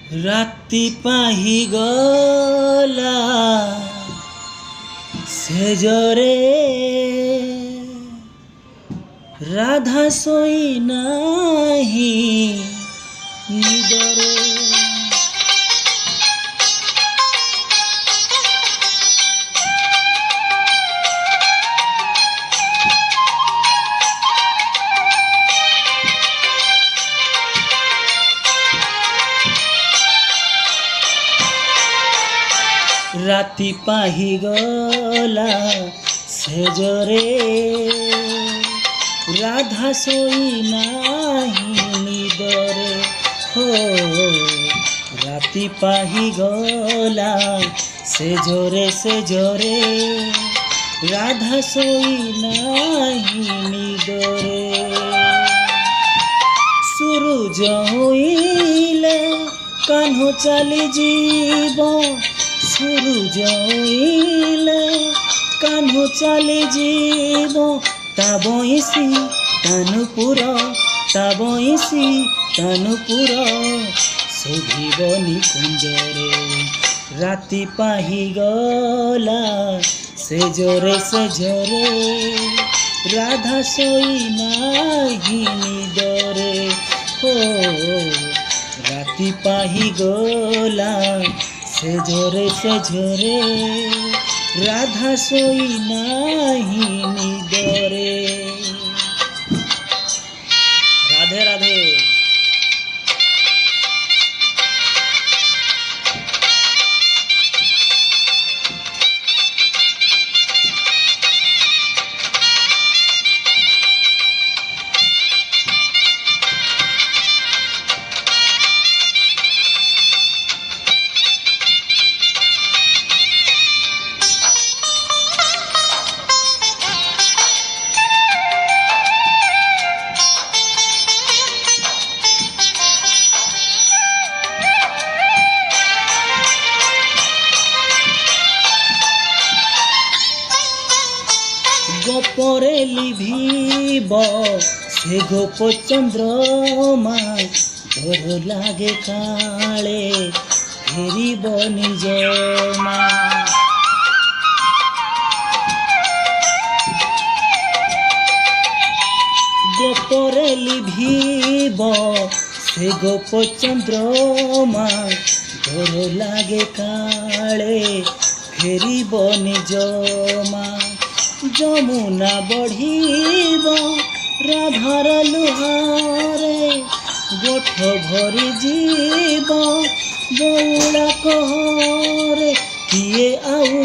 राति पाही गला सेजरे राधा सोई नाही निदरे। राति पाही गला सेजरे राधा सोई नाही निदरे। हो राति पाही गला सेजरे सेजरे राधा सोई नाही निदरे। सूरज होइले कान्हो चली जीव, सूरज होइले कान्हो चली जीव। ता बइसी तानुपुर ता बइसी तानुपुर शोभिब निकुंजरे। राति पाही गला सेजरे सेजरे राधा सोई नाही निदरे। हो राति पाही गला सेजरे सेजरे राधा सोई नाही निदरे। राधे राधे। गोपरे लिभिब से गोप चंद्रमा, डर लागे काले फेरिब निज मा। गोपरे लिभिब से गोप चंद्रमा, डर लागे काले फेरिब निज मा। जमुना बढ़ीब राधार लुहारे, गोठ भरी जीव बौला कहरे। किए आउ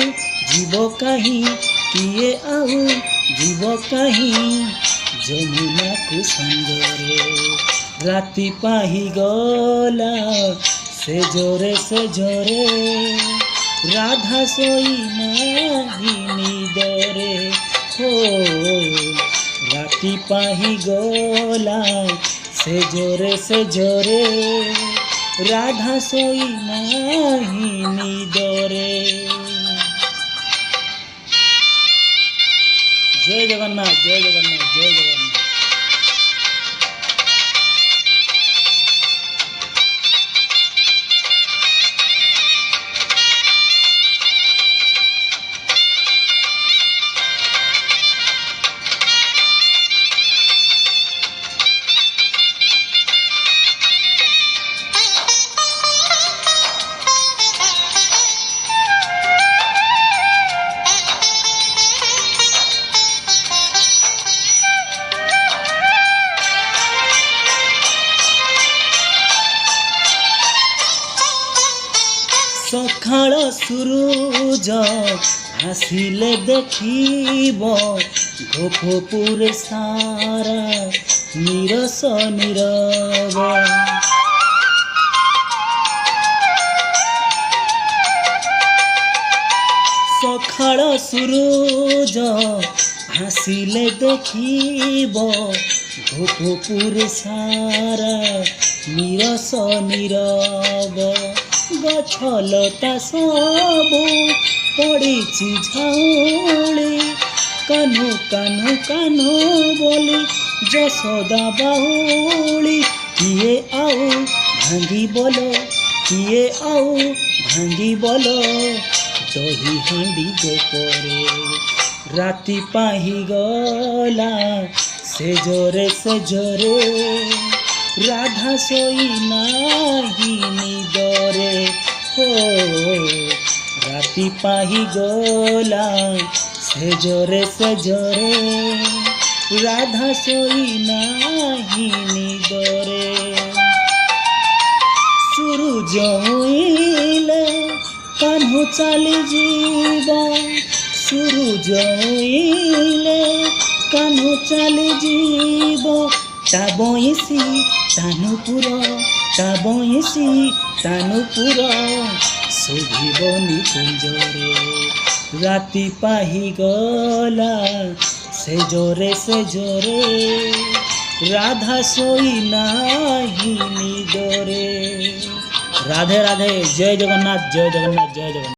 जीव कहीं, किए आउ जीव कहीं जमुना को संगरे। राति पाही गला सेजरे सेजरे राधा सोई नाही निदरे। हो राति पाही गला सेजरे सेजरे राधा सोई नाही निदरे। जय जगन्नाथ जय जगन्नाथ जय जगन्नाथ। सखाल सूरज आसिले देखिब, गोपपुर सारा निरस नीरव। सखाल सूरज आसिले देखिब, गोपपुर सारा निरस नीरव। गछलता सबु पड़िछि झाउली, कान्हु कान्हु कान्हु बोली जसोदा बाहुली। किए आउ भांगी बोलो କିଏ ଆଉ ଭାଙ୍ଗି ବଲ ଦହି ହାଣ୍ଡି ଗୋପରେ ରାତି ପାହିଗଲା ସେଜରେ ରାଧା ଶୋଇ ନାହିଁ ନିଦରେ ହୋ ରାତି ପାହିଗଲା ସେଜରେ ରାଧା ଶୋଇ ନାହିଁ ନିଦରେ ସୂରୁଜ ଉଇଁଲେ କାହ୍ନୁ ଚାଲିଯିବ ସୂରୁଜ ଉଇଁଲେ କାହ୍ନୁ ଚାଲିଯିବ ତା ବଇଁଶୀ ତାନୁପୁର ଶୁଭିବନି କୁଞ୍ଜରେ ରାତି ପାହିଗଲା ସେଜରେ ରାଧା ଶୋଇ ନାହିଁ ନିଦରେ। ରାଧେ ରାଧେ। ଜୟ ଜଗନ୍ନାଥ।